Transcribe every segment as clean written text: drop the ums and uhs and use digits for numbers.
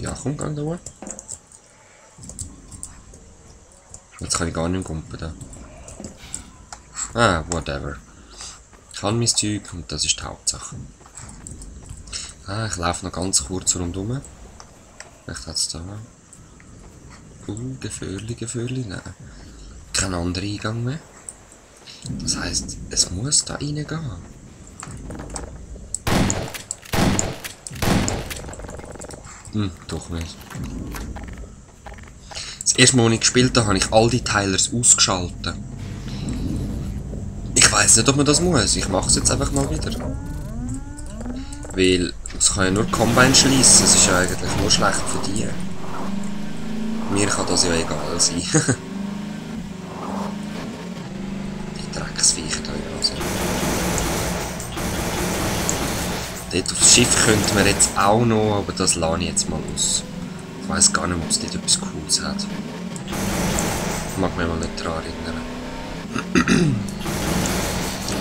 Ja, komm, geh da. Jetzt kann ich gar nicht mehr gumpen da. Ah, whatever. Ich habe mein Zeug und das ist die Hauptsache. Ah, ich laufe noch ganz kurz rundherum. Vielleicht hat es da... Gefährlich, nein. Kein anderer Eingang mehr. Das heisst, es muss da reingehen. Doch nicht. Das erste Mal, als ich gespielt habe, habe ich all die Teilers ausgeschaltet. Ich weiss nicht, ob man das muss. Ich mache es jetzt einfach mal wieder. Weil es kann ja nur Combine schließen. Es ist ja eigentlich nur schlecht für die. Mir kann das ja egal sein. Die Drecksviecher da ja also. Dort aufs Schiff könnte man jetzt auch noch, aber das lasse ich jetzt mal aus. Ich weiss gar nicht, ob es dort etwas Cooles hat. Ich mag mich mal nicht daran erinnern.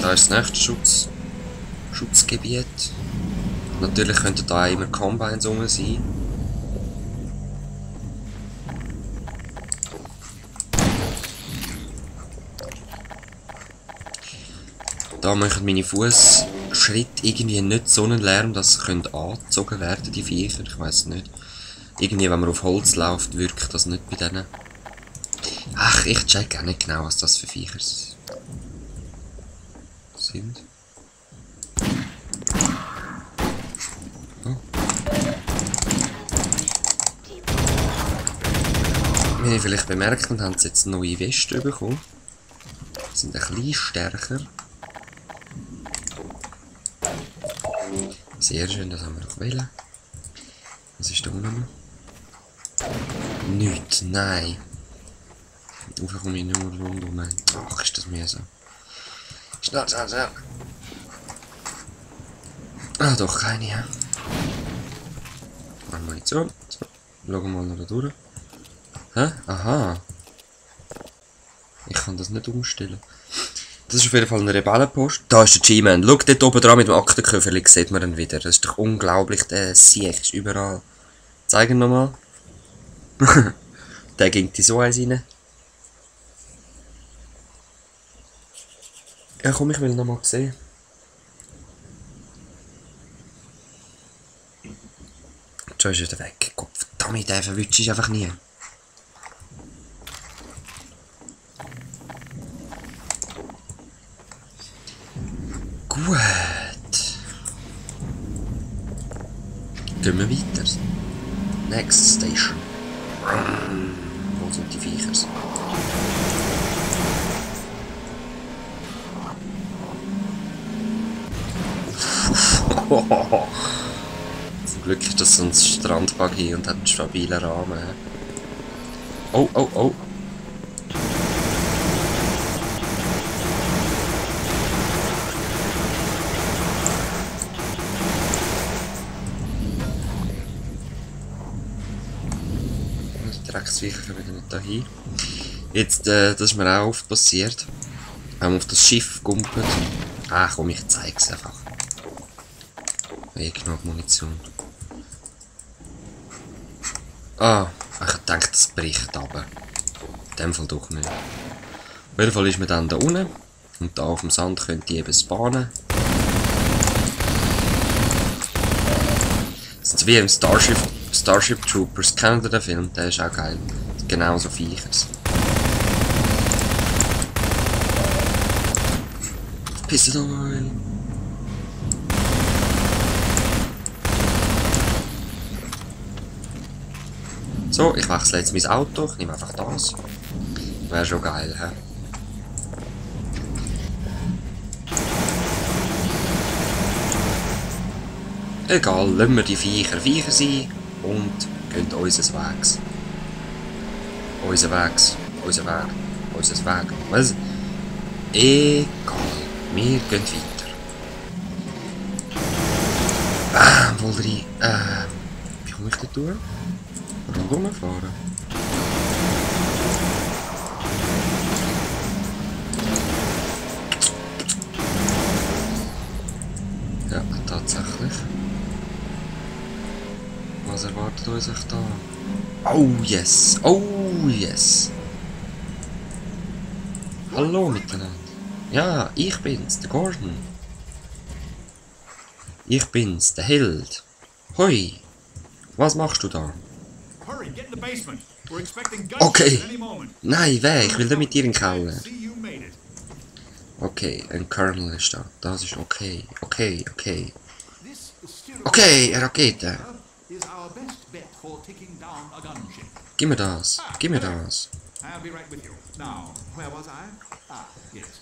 Da ist das nächste Schutzgebiet. Natürlich könnten da auch immer Combines rum sein. Da machen meine Fußschritte irgendwie nicht so einen Lärm, dass sie angezogen werden, die Viecher. Ich weiss nicht. Irgendwie, wenn man auf Holz läuft, wirkt das nicht bei denen. Ach, ich check auch nicht genau, was das für Viecher sind. Oh. Wie ihr vielleicht bemerkt habt, haben sie jetzt neue Westen bekommen. Sie sind ein bisschen stärker. Sehr schön, das haben wir doch wählen. Was ist da unten? Nichts, nein. Einfach komme ich nur rundum. Ach, ist das mühsam. Schnell. Ah, doch, keine, ja. Machen wir nicht so. Schauen wir mal noch da durch. Hä? Aha. Ich kann das nicht umstellen. Das ist auf jeden Fall ein Rebellenpost. Da ist der G-Man. Schau dort oben dran mit dem Aktenköfferli, sieht man ihn wieder. Das ist doch unglaublich, der Sieg ist überall. Zeig ihn nochmal. Der ging die so eins rein. Ja komm, ich will nochmal sehen. Schon ist er weg. Gott verdammt, den verwünscht ich einfach nie. Gut. Gehen wir weiter. Next Station. Wo sind die Viechers? Zum Glück ist das so ein Strandbuggy und hat einen stabilen Rahmen. Oh. Die Drecksviecher kommen nicht dahin. Jetzt, das ist mir auch oft passiert. Wenn man auf das Schiff gumpelt. Ah komm, ich zeig's einfach. Genug Munition. Ah, ich dachte, das bricht aber. In dem Fall doch nicht. Auf jeden Fall ist man dann da unten. Und da auf dem Sand könnt ihr eben spawnen. Das sind wie im Starship Troopers. Kennt ihr den Film? Der ist auch geil. Genauso Viechers. Pissed Oil. So, ich wechsle jetzt mein Auto. Ich nehme einfach das. Wäre schon geil, hä? Egal, lassen wir die Viecher sein und gehen unseres Wegs. Unser Weg. Was? Egal, wir gehen weiter. Wohl rein. Wie komme ich da durch? Rundum fahren. Ja, tatsächlich. Was erwartet uns euch da? Oh yes! Oh yes! Hallo miteinander. Ja, ich bin's, der Gordon. Ich bin's, der Held. Hoi! Was machst du da? Okay! Nein, weh, ich will da mit dir in den Keller. Okay, ein Colonel ist da. Das ist okay. Okay, okay. Okay, eine Rakete. Gib mir das. Gib mir das. I'll be right with you. Now, where was I? Ah, yes.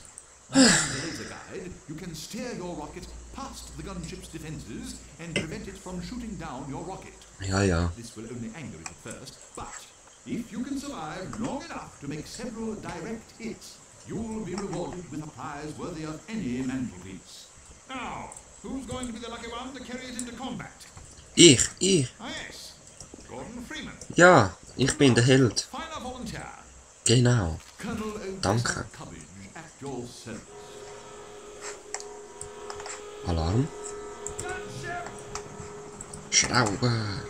Using the laser guide, you can steer your rocket past the gunship's defenses and prevent it from shooting down your rocket. Ja, ja. This will only anger it at first, but if you can survive long enough to make several direct hits, you'll be rewarded with a prize worthy of any mantelpiece. Now, who's going to be the lucky one to carry it into combat? Ich. Ah, yes. Gordon Freeman. Ja, ich bin der Held. Finer volunteer. Genau. Colonel Danke. Cubbage at your service. Alarm. Schrauben.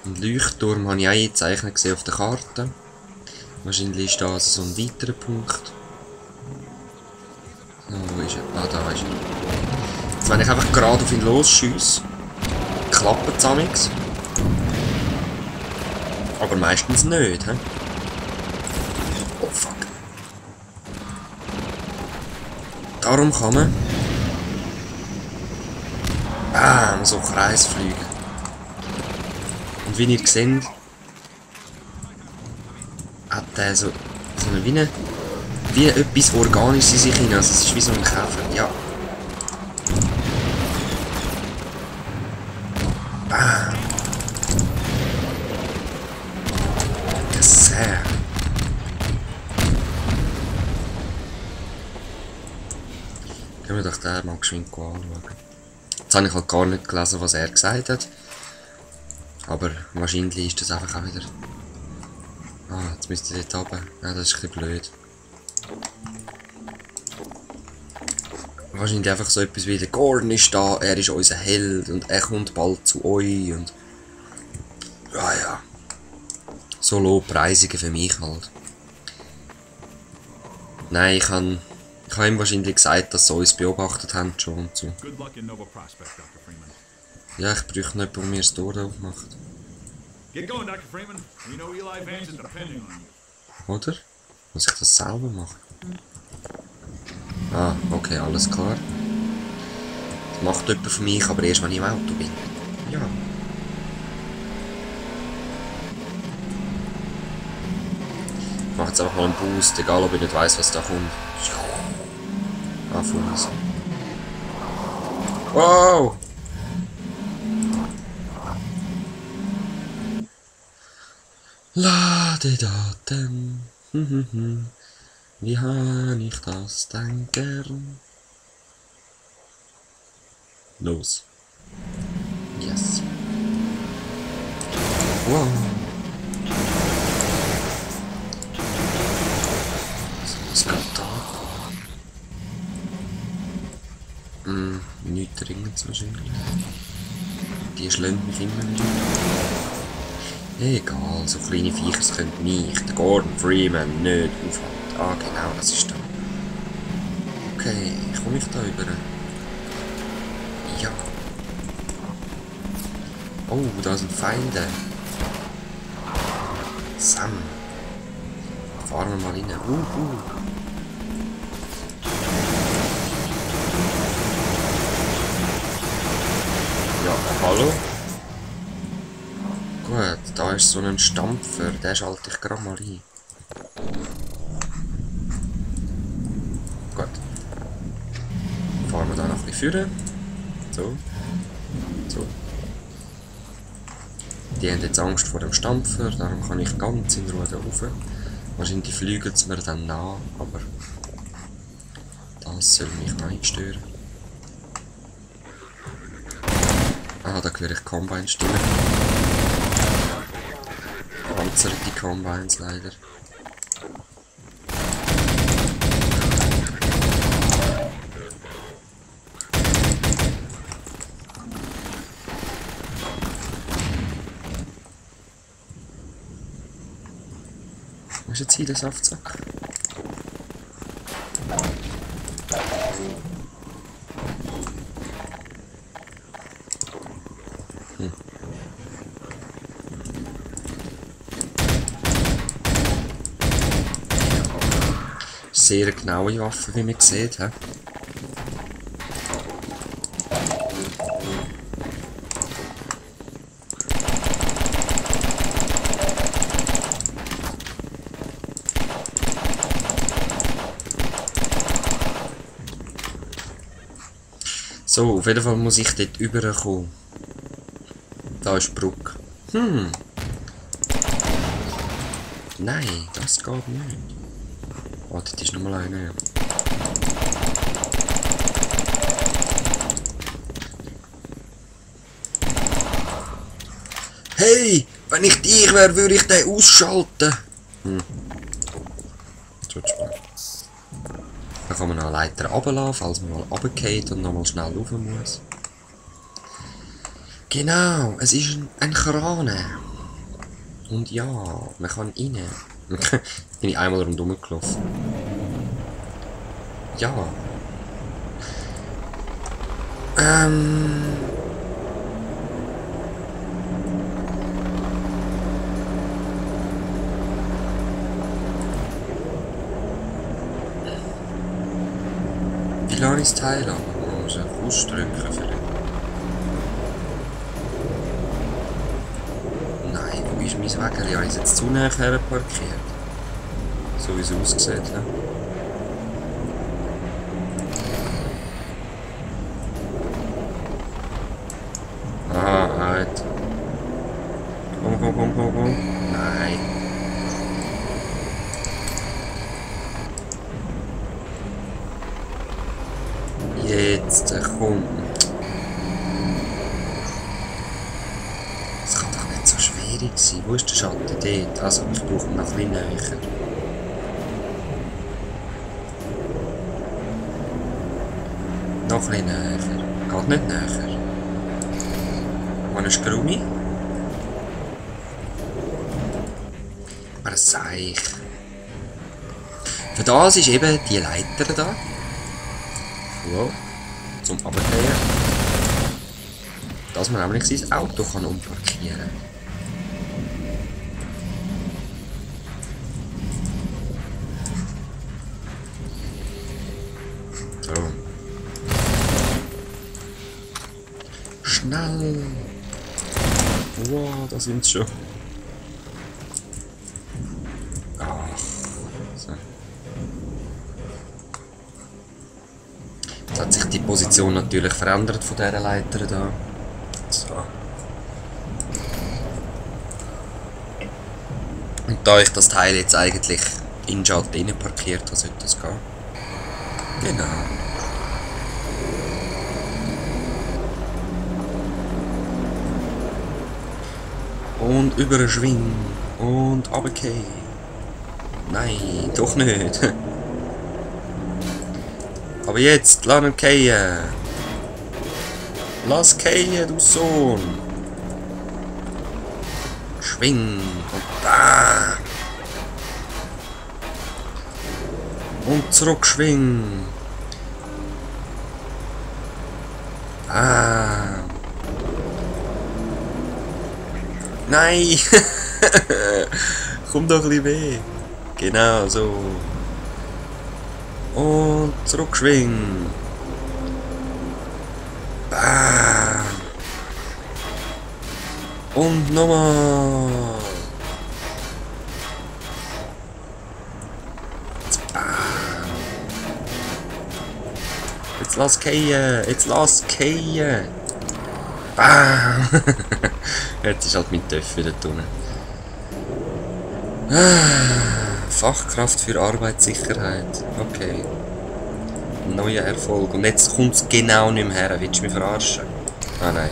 Einen Leuchtturm habe ich auch eingezeichnet gesehen auf der Karte. Wahrscheinlich ist das so ein weiterer Punkt. Oh, wo ist er? Ah, da ist er. Jetzt, wenn ich einfach gerade auf ihn losschiesse, klappt es amigs. Aber meistens nicht, hä? Oh fuck. Darum kann man bam, so Kreis fliegen. Und wie ihr seht, hat der so eine wie etwas Organisches in sich hinein. Also es ist wie so ein Käfer. Ja. Bam. Sehr. Können wir doch den mal geschwind anschauen. Jetzt habe ich halt gar nicht gelesen, was er gesagt hat. Aber wahrscheinlich ist das einfach auch wieder... Ah, jetzt müsst ihr dort runter. Ja, das ist ein bisschen blöd. Wahrscheinlich einfach so etwas wie der Gordon ist da, er ist unser Held und er kommt bald zu euch und... Ja, ja. So Lobpreisungen für mich halt. Nein, ich habe ihm wahrscheinlich gesagt, dass sie uns beobachtet haben schon und so. Ja, ich bräuchte noch jemanden, der mir das Tor aufmacht. Oder? Muss ich das selber machen? Ah, okay, alles klar. Das macht jemand für mich, aber erst wenn ich im Auto bin. Ja. Ich mache jetzt einfach mal einen Boost, egal ob ich nicht weiss, was da kommt. Ah, Fuß. Wow! Ladedaten. Wie habe ich das denn gern? Los. Yes. Wow. Was geht da? Nichts Dringendes wahrscheinlich. Die schlagen mich immer nicht. Egal, so kleine Viecher können mich, der Gordon Freeman, nicht aufhalten. Ah, genau, das ist da. Okay, komme ich da über? Ja. Oh, da sind Feinde. Sam. Fahren wir mal rein. Ja, hallo? Gut, da ist so ein Stampfer, den schalte ich gerade mal ein. Gut. Fahren wir da noch ein bisschen führen. So. So. Die haben jetzt Angst vor dem Stampfer, darum kann ich ganz in Ruhe da rauf. Wahrscheinlich fliegen sie mir dann nach, aber das soll mich noch nicht stören. Ah, da höre ich Combine-Stimmen. Panzerte Combines leider. Wo ist jetzt hier der Saftsack? Sehr genaue Waffe, wie man sieht. He? So, auf jeden Fall muss ich dort rüberkommen. Da ist die Brücke. Nein, das geht nicht. Oh, das ist nochmal einer. Hey, wenn ich dich wäre, würde ich den ausschalten. Das wird spannend. Dann kann man noch eine Leiter runterlassen, falls man mal runterfällt und nochmal schnell rauf muss. Genau, es ist ein Kran. Und ja, man kann rein. Bin ich einmal rundherum gelaufen. Ja. Wie lange ist das Teil an? Man muss einfach ausdrücken vielleicht. Nein, wo ist mein Wägeli? Habe ich es jetzt zu näher parkiert? So wie es aussieht, ne? Ah, halt. Komm. Nein. Jetzt, komm. Das kann doch nicht so schwierig sein. Wo ist der Schatten dort? Also, ich brauche ihn noch ein bisschen näher. Noch ein bisschen näher. Geht nicht näher. Wo ist Grumi? Aber das Seich. Für das ist eben die Leiter da. Wow. Zum Abgehen. Dass man nämlich sein Auto kann umparkieren kann. So. Schnell! Wow, da sind sie schon. Ach, so. Jetzt hat sich die Position natürlich verändert von dieser Leiter da. So. Und da ich das Teil jetzt eigentlich in Schalt rein parkiert habe, sollte das gehen. Genau. Und überschwingen. Und runtergehen. Nein, doch nicht. Aber jetzt, lass ihn gehen. Lass gehen, du Sohn. Schwing. Und bam. Und zurückschwingen. Bam. Nein! Komm doch ein bisschen weg. Genau so. Und zurückschwingen. Bam. Und nochmal. Bam. Jetzt lass gehen. Jetzt lass gehen. Bam. Jetzt ist halt mein Töff wieder drin. Fachkraft für Arbeitssicherheit. Okay. Neuer Erfolg. Und jetzt kommt es genau nicht mehr her. Willst du mich verarschen? Ah nein.